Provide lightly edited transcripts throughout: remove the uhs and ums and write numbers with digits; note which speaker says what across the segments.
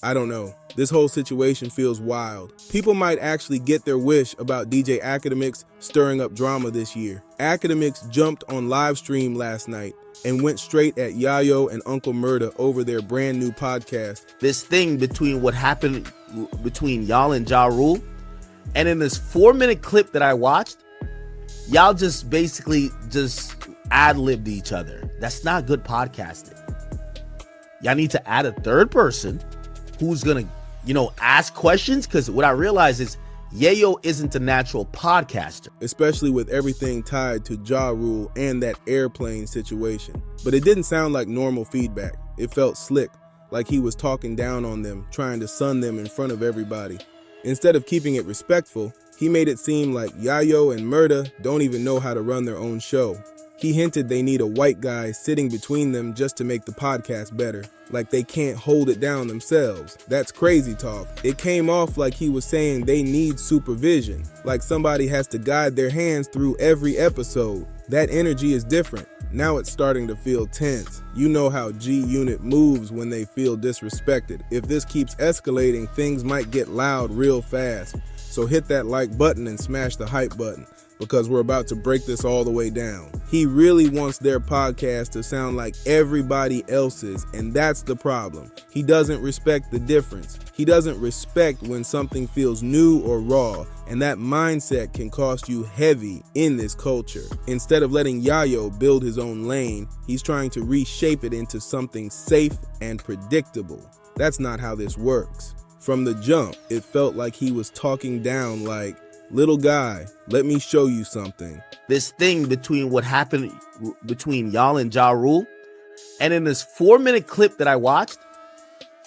Speaker 1: I don't know. This whole situation feels wild. People might actually get their wish about DJ Akademiks stirring up drama this year. Akademiks jumped on live stream last night and went straight at Yayo and Uncle Murda over their brand new podcast.
Speaker 2: This thing between what happened between y'all and Ja Rule, and in this 4-minute clip that I watched, y'all just basically ad-libbed each other. That's not good podcasting. Y'all need to add a third person who's gonna, ask questions, because what I realize is Yayo isn't a natural podcaster.
Speaker 1: Especially with everything tied to Ja Rule and that airplane situation. But it didn't sound like normal feedback. It felt slick, like he was talking down on them, trying to sun them in front of everybody. Instead of keeping it respectful, he made it seem like Yayo and Murda don't even know how to run their own show. He hinted they need a white guy sitting between them just to make the podcast better, like they can't hold it down themselves. That's crazy talk. It came off like he was saying they need supervision, like somebody has to guide their hands through every episode. That energy is different. Now it's starting to feel tense. You know how G-Unit moves when they feel disrespected. If this keeps escalating, things might get loud real fast. So hit that like button and smash the hype button, because we're about to break this all the way down. He really wants their podcast to sound like everybody else's, and that's the problem. He doesn't respect the difference. He doesn't respect when something feels new or raw, and that mindset can cost you heavy in this culture. Instead of letting Yayo build his own lane, he's trying to reshape it into something safe and predictable. That's not how this works. From the jump, it felt like he was talking down like, "Little guy, let me show you something."
Speaker 2: This thing between what happened between y'all and Ja Rule, and in this 4-minute clip that I watched,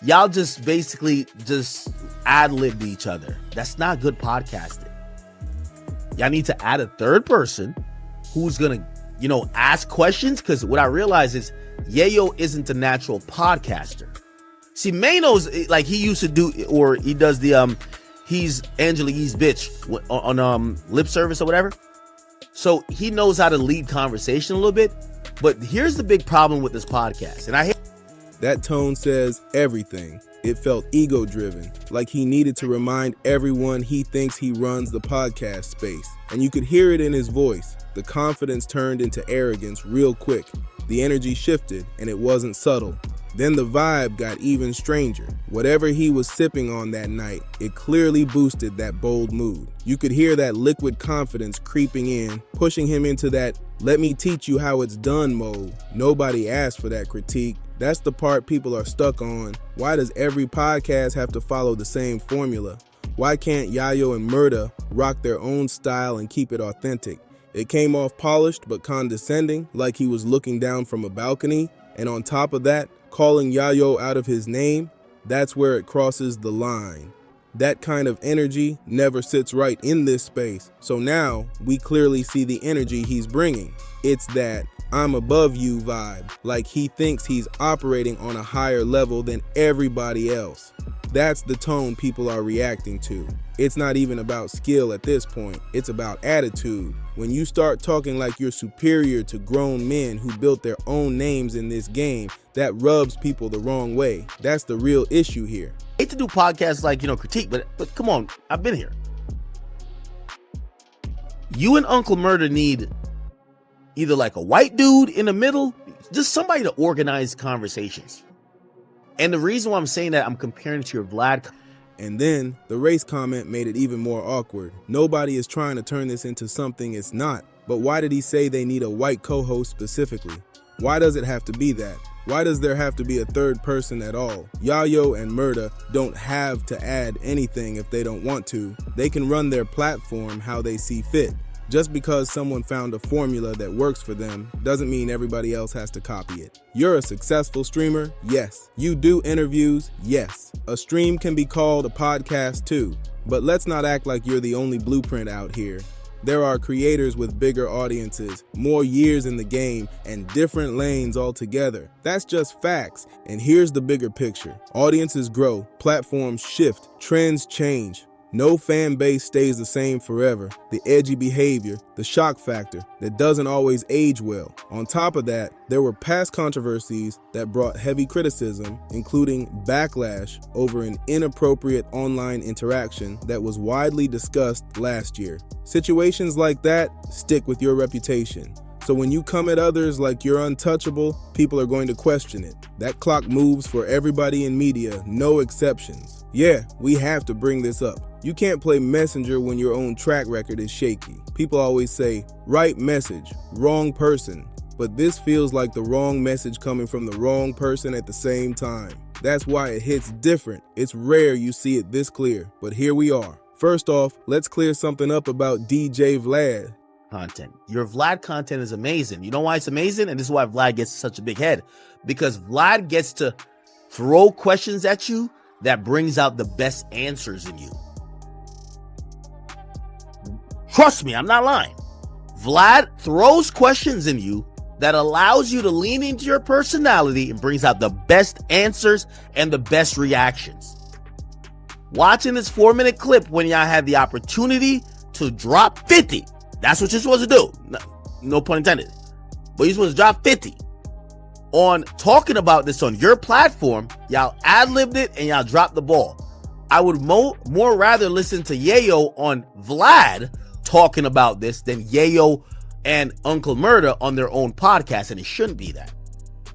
Speaker 2: y'all just basically ad-libbed each other. That's not good podcasting. Y'all need to add a third person who's gonna, ask questions, because what I realize is Yayo isn't a natural podcaster. See, Mano's like he used to do, or he does the he's Angela Yee's bitch on lip service or whatever. So he knows how to lead conversation a little bit. But here's the big problem with this podcast, and I hate
Speaker 1: that tone says everything. It felt ego-driven, like he needed to remind everyone he thinks he runs the podcast space. And you could hear it in his voice. The confidence turned into arrogance real quick. The energy shifted, and it wasn't subtle. Then the vibe got even stranger. Whatever he was sipping on that night, it clearly boosted that bold mood. You could hear that liquid confidence creeping in, pushing him into that "let me teach you how it's done" mode. Nobody asked for that critique. That's the part people are stuck on. Why does every podcast have to follow the same formula? Why can't Yayo and Murda rock their own style and keep it authentic? It came off polished but condescending, like he was looking down from a balcony. And on top of that, calling Yayo out of his name, that's where it crosses the line. That kind of energy never sits right in this space. So now we clearly see the energy he's bringing. It's that "I'm above you" vibe, like he thinks he's operating on a higher level than everybody else. That's the tone people are reacting to. It's not even about skill at this point. It's about attitude. When you start talking like you're superior to grown men who built their own names in this game, that rubs people the wrong way. That's the real issue here.
Speaker 2: I hate to do podcasts like, critique, but come on, I've been here. You and Uncle Murda need either like a white dude in the middle, just somebody to organize conversations. And the reason why I'm saying that, I'm comparing it to your Vlad.
Speaker 1: And then the race comment made it even more awkward. Nobody is trying to turn this into something it's not. But why did he say they need a white co-host specifically? Why does it have to be that? Why does there have to be a third person at all? Yayo and Murda don't have to add anything if they don't want to. They can run their platform how they see fit. Just because someone found a formula that works for them doesn't mean everybody else has to copy it. You're a successful streamer? Yes. You do interviews? Yes. A stream can be called a podcast too. But let's not act like you're the only blueprint out here. There are creators with bigger audiences, more years in the game, and different lanes altogether. That's just facts. And here's the bigger picture. Audiences grow, platforms shift, trends change. No fan base stays the same forever. The edgy behavior, the shock factor that doesn't always age well. On top of that, there were past controversies that brought heavy criticism, including backlash over an inappropriate online interaction that was widely discussed last year. Situations like that stick with your reputation. So when you come at others like you're untouchable, people are going to question it. That clock moves for everybody in media, no exceptions. Yeah, we have to bring this up. You can't play messenger when your own track record is shaky. People always say, right message, wrong person. But this feels like the wrong message coming from the wrong person at the same time. That's why it hits different. It's rare you see it this clear, but here we are. First off, let's clear something up about DJ Vlad.
Speaker 2: Content. Your Vlad content is amazing. You know why it's amazing? And this is why Vlad gets such a big head. Because Vlad gets to throw questions at you that brings out the best answers in you. Trust me, I'm not lying. Vlad throws questions in you that allows you to lean into your personality and brings out the best answers and the best reactions. Watching this 4-minute clip when y'all had the opportunity to drop 50. That's what you're supposed to do. No pun intended. But you're supposed to drop 50. On talking about this on your platform, y'all ad-libbed it and y'all dropped the ball. I would more rather listen to Yayo on Vlad talking about this than Yayo and Uncle Murda on their own podcast, and it shouldn't be that.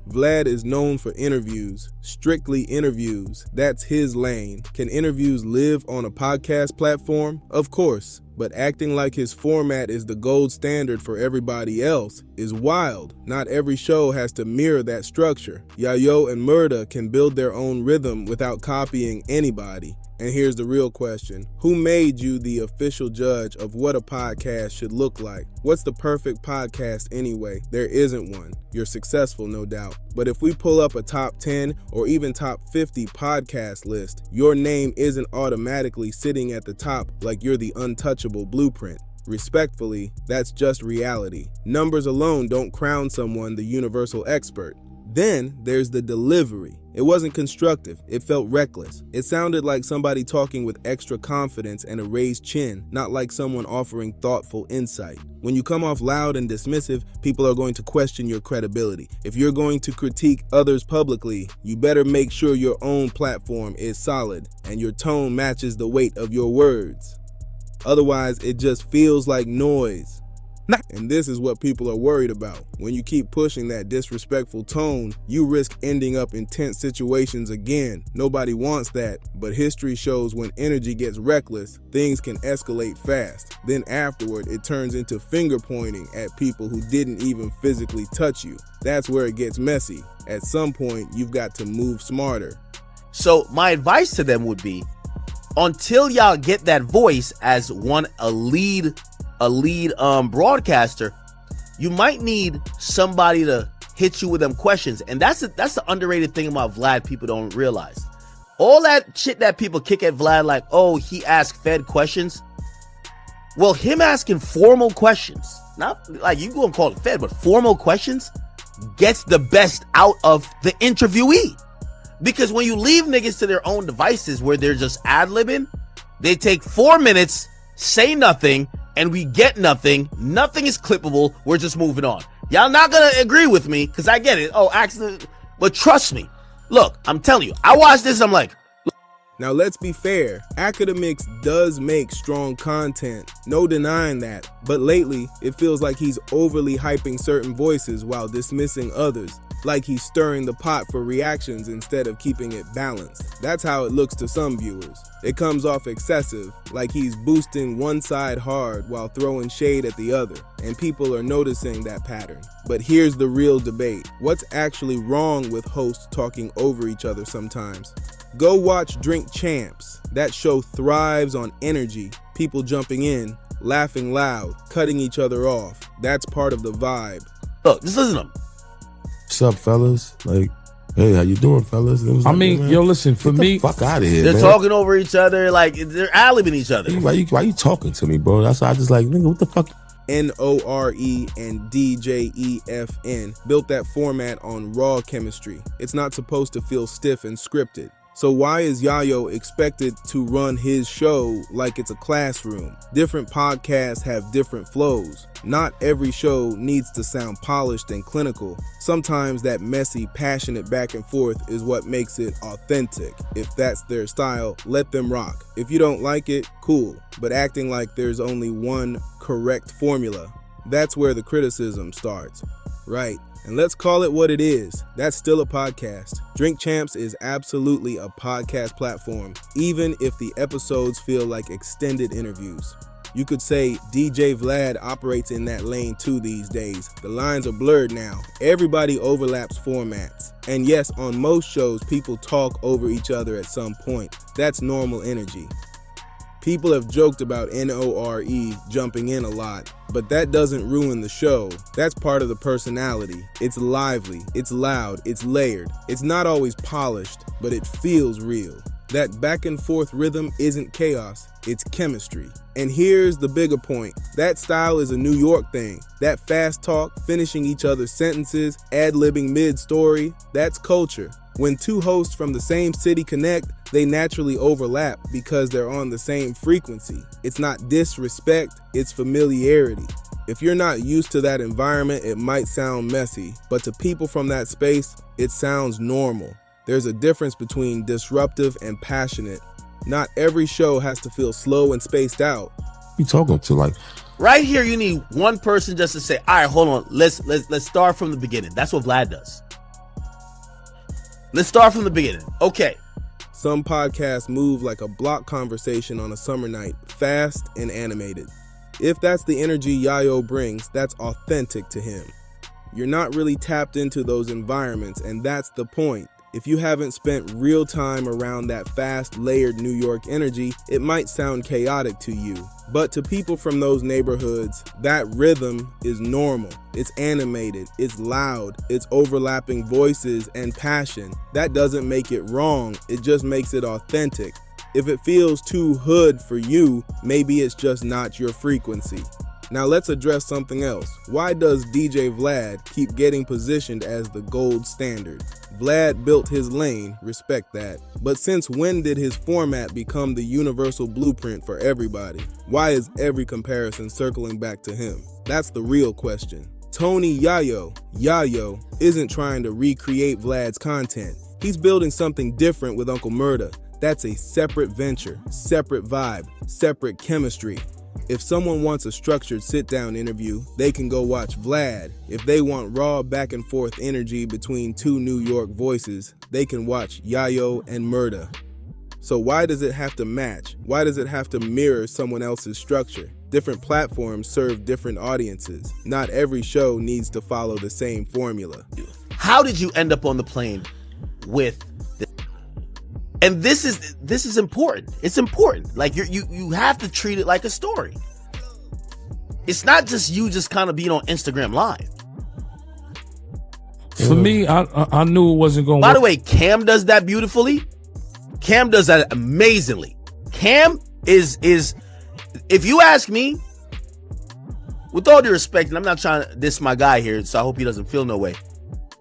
Speaker 1: Vlad is known for interviews, strictly interviews. That's his lane. Can interviews live on a podcast platform? Of course. But acting like his format is the gold standard for everybody else is wild. Not every show has to mirror that structure. Yayo and Murda can build their own rhythm without copying anybody. And here's the real question. Who made you the official judge of what a podcast should look like? What's the perfect podcast anyway? There isn't one. You're successful, no doubt. But if we pull up a top 10 or even top 50 podcast list, your name isn't automatically sitting at the top like you're the untouchable blueprint. Respectfully, that's just reality. Numbers alone don't crown someone the universal expert. Then there's the delivery. It wasn't constructive. It felt reckless. It sounded like somebody talking with extra confidence and a raised chin, not like someone offering thoughtful insight. When you come off loud and dismissive, people are going to question your credibility. If you're going to critique others publicly, you better make sure your own platform is solid and your tone matches the weight of your words. Otherwise, it just feels like noise. And this is what people are worried about. When you keep pushing that disrespectful tone, you risk ending up in tense situations again. Nobody wants that, but history shows when energy gets reckless, things can escalate fast. Then afterward, it turns into finger pointing at people who didn't even physically touch you. That's where it gets messy. At some point, you've got to move smarter.
Speaker 2: So my advice to them would be, until y'all get that voice as a lead broadcaster, you might need somebody to hit you with them questions. And that's the underrated thing about Vlad people don't realize. All that shit that people kick at Vlad like, oh, he asked Fed questions. Well, him asking formal questions, not like you gonna call it Fed, but formal questions gets the best out of the interviewee. Because when you leave niggas to their own devices where they're just ad-libbing, they take 4 minutes, say nothing, and we get nothing. Nothing is clippable. We're just moving on. Y'all not gonna agree with me because I get it. Oh, accident. But trust me. Look, I'm telling you. I watched this. I'm like.
Speaker 1: Now let's be fair. Akademiks does make strong content. No denying that. But lately, it feels like he's overly hyping certain voices while dismissing others. Like he's stirring the pot for reactions instead of keeping it balanced. That's how it looks to some viewers. It comes off excessive, like he's boosting one side hard while throwing shade at the other, and people are noticing that pattern. But here's the real debate. What's actually wrong with hosts talking over each other sometimes? Go watch Drink Champs. That show thrives on energy, people jumping in, laughing loud, cutting each other off. That's part of the vibe.
Speaker 2: Look, just listen to them.
Speaker 3: What's up, fellas? Like, hey, how you doing, fellas?
Speaker 4: I mean, yo, listen, for me,
Speaker 3: fuck out of here,
Speaker 2: they're
Speaker 3: man.
Speaker 2: talking over each other, like they're ad-libbing each other.
Speaker 3: Why you talking to me, bro? That's why I just like, nigga, what the fuck?
Speaker 1: NORE and DJEFN built that format on raw chemistry. It's not supposed to feel stiff and scripted. So why is Yayo expected to run his show like it's a classroom? Different podcasts have different flows. Not every show needs to sound polished and clinical. Sometimes that messy, passionate back and forth is what makes it authentic. If that's their style, let them rock. If you don't like it, cool. But acting like there's only one correct formula, that's where the criticism starts. Right. And let's call it what it is. That's still a podcast. Drink Champs is absolutely a podcast platform, even if the episodes feel like extended interviews. You could say DJ Vlad operates in that lane too these days. The lines are blurred now. Everybody overlaps formats. And yes, on most shows, people talk over each other at some point. That's normal energy. People have joked about NORE jumping in a lot, but that doesn't ruin the show. That's part of the personality. It's lively, it's loud, it's layered. It's not always polished, but it feels real. That back and forth rhythm isn't chaos, it's chemistry. And here's the bigger point. That style is a New York thing. That fast talk, finishing each other's sentences, ad-libbing mid-story, that's culture. When two hosts from the same city connect, they naturally overlap because they're on the same frequency. It's not disrespect, it's familiarity. If you're not used to that environment, it might sound messy, but to people from that space, it sounds normal. There's a difference between disruptive and passionate. Not every show has to feel slow and spaced out.
Speaker 3: You talking to like
Speaker 2: Right here, you need one person just to say, all right, hold on, let's start from the beginning. That's what Vlad does. Let's start from the beginning. Okay.
Speaker 1: Some podcasts move like a block conversation on a summer night, fast and animated. If that's the energy Yayo brings, that's authentic to him. You're not really tapped into those environments, and that's the point. If you haven't spent real time around that fast, layered New York energy, it might sound chaotic to you. But to people from those neighborhoods, that rhythm is normal. It's animated, it's loud, it's overlapping voices and passion. That doesn't make it wrong, it just makes it authentic. If it feels too hood for you, maybe it's just not your frequency. Now let's address something else. Why does DJ Vlad keep getting positioned as the gold standard? Vlad built his lane, respect that. But since when did his format become the universal blueprint for everybody? Why is every comparison circling back to him? That's the real question. Tony Yayo isn't trying to recreate Vlad's content. He's building something different with Uncle Murda. That's a separate venture, separate vibe, separate chemistry. If someone wants a structured sit-down interview, they can go watch Vlad. If they want raw back-and-forth energy between two New York voices, they can watch Yayo and Murda. So why does it have to match? Why does it have to mirror someone else's structure? Different platforms serve different audiences. Not every show needs to follow the same formula.
Speaker 2: How did you end up on the plane with this? And this is important. It's important. Like you have to treat it like a story. It's not just you just kind of being on Instagram Live.
Speaker 4: For me, I knew it wasn't going to work.
Speaker 2: By the way, Cam does that beautifully. Cam does that amazingly. Cam is if you ask me, with all due respect, and I'm not trying to diss my guy here, so I hope he doesn't feel no way.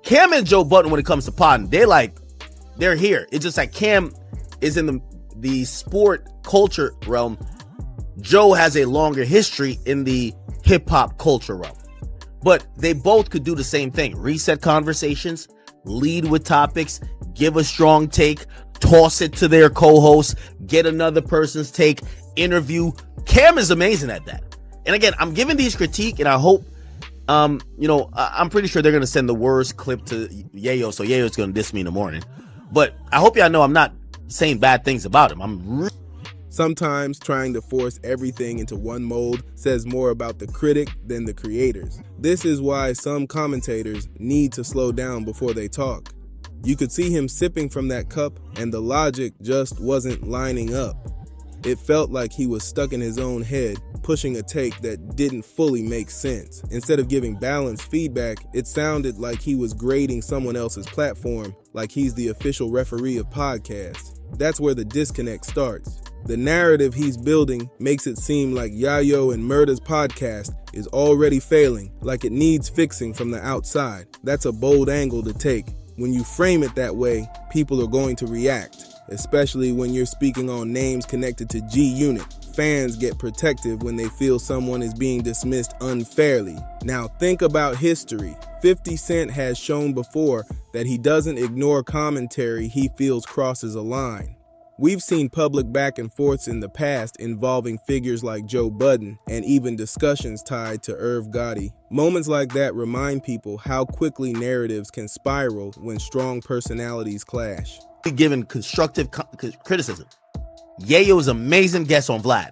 Speaker 2: Cam and Joe Budden, when it comes to podding, they're here. It's just like Cam is in the sport culture realm. Joe has a longer history in the hip hop culture realm. But they both could do the same thing. Reset conversations, lead with topics, give a strong take, toss it to their co-host, get another person's take, interview. Cam is amazing at that. And again, I'm giving these critique, and I hope, I'm pretty sure they're going to send the worst clip to Yayo, so Yayo's going to diss me in the morning. But I hope y'all know I'm not saying bad things about him.
Speaker 1: Sometimes trying to force everything into one mold says more about the critic than the creators. This is why some commentators need to slow down before they talk. You could see him sipping from that cup, and the logic just wasn't lining up. It felt like he was stuck in his own head, pushing a take that didn't fully make sense. Instead of giving balanced feedback, it sounded like he was grading someone else's platform, like he's the official referee of podcasts. That's where the disconnect starts. The narrative he's building makes it seem like Yayo and Murda's podcast is already failing, like it needs fixing from the outside. That's a bold angle to take. When you frame it that way, people are going to react. especially when you're speaking on names connected to G Unit. Fans get protective when they feel someone is being dismissed unfairly. Now think about history. 50 Cent has shown before that he doesn't ignore commentary he feels crosses a line. We've seen public back and forths in the past involving figures like Joe Budden and even discussions tied to Irv Gotti. Moments like that remind people how quickly narratives can spiral when strong personalities clash.
Speaker 2: Given constructive criticism. Yayo's amazing guest on Vlad.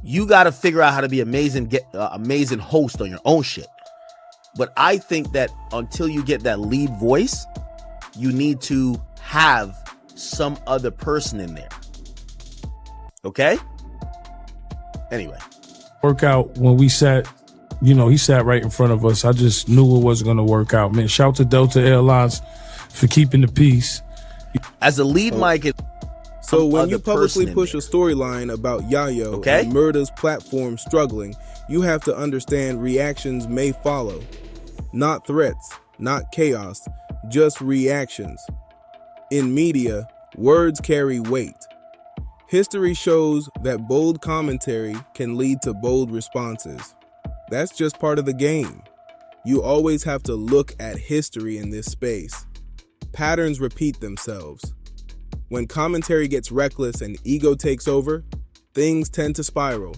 Speaker 2: You got to figure out how to be amazing host on your own shit. But I think that until you get that lead voice, you need to have some other person in there. Okay? Anyway.
Speaker 4: Work out when we sat, he sat right in front of us. I just knew it wasn't going to work out, man. Shout to Delta Airlines for keeping the peace.
Speaker 2: As a lead mic,
Speaker 1: so when you publicly push a storyline about Yayo and Murda's platform struggling, you have to understand reactions may follow. Not threats, not chaos, just reactions. In media, words carry weight. History shows that bold commentary can lead to bold responses. That's just part of the game. You always have to look at history in this space. Patterns repeat themselves. When commentary gets reckless and ego takes over, things tend to spiral.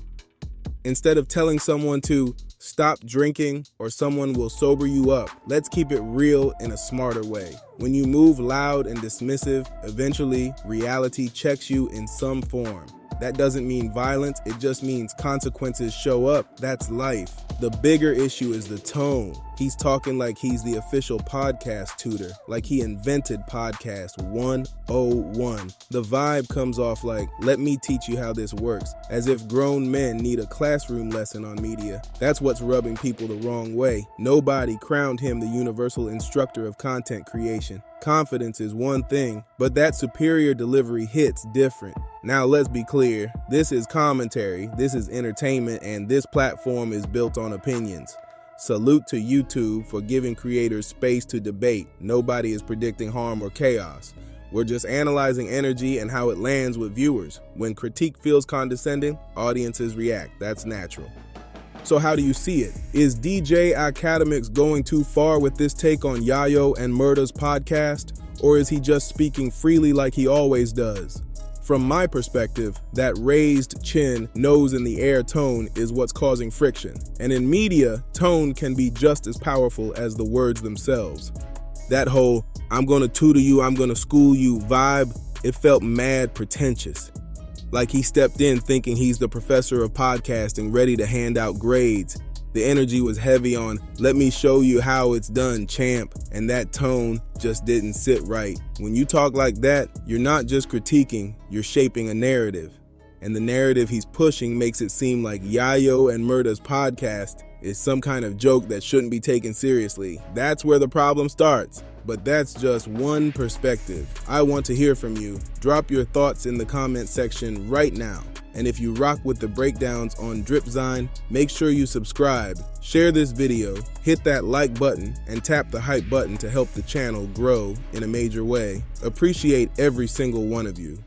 Speaker 1: Instead of telling someone to stop drinking or someone will sober you up, let's keep it real in a smarter way. When you move loud and dismissive, eventually reality checks you in some form. That doesn't mean violence, it just means consequences show up. That's life. The bigger issue is the tone. He's talking like he's the official podcast tutor, like he invented podcast 101. The vibe comes off like, let me teach you how this works, as if grown men need a classroom lesson on media. That's what's rubbing people the wrong way. Nobody crowned him the universal instructor of content creation. Confidence is one thing, but that superior delivery hits different. Now let's be clear, this is commentary, this is entertainment, and this platform is built on opinions. Salute to YouTube for giving creators space to debate. Nobody is predicting harm or chaos. We're just analyzing energy and how it lands with viewers. When critique feels condescending, audiences react. That's natural. So how do you see it? Is DJ Akademiks going too far with this take on Yayo and Murda's podcast? Or is he just speaking freely like he always does? From my perspective, that raised chin, nose in the air tone is what's causing friction. And in media, tone can be just as powerful as the words themselves. That whole, I'm gonna tutor you, I'm gonna school you vibe, it felt mad pretentious. Like he stepped in thinking he's the professor of podcasting ready to hand out grades. The energy was heavy on, let me show you how it's done, champ, and that tone just didn't sit right. When you talk like that, you're not just critiquing, you're shaping a narrative. And the narrative he's pushing makes it seem like Yayo and Murda's podcast is some kind of joke that shouldn't be taken seriously. That's where the problem starts. But that's just one perspective. I want to hear from you. Drop your thoughts in the comment section right now. And if you rock with the breakdowns on Dripzine, make sure you subscribe, share this video, hit that like button, and tap the hype button to help the channel grow in a major way. Appreciate every single one of you.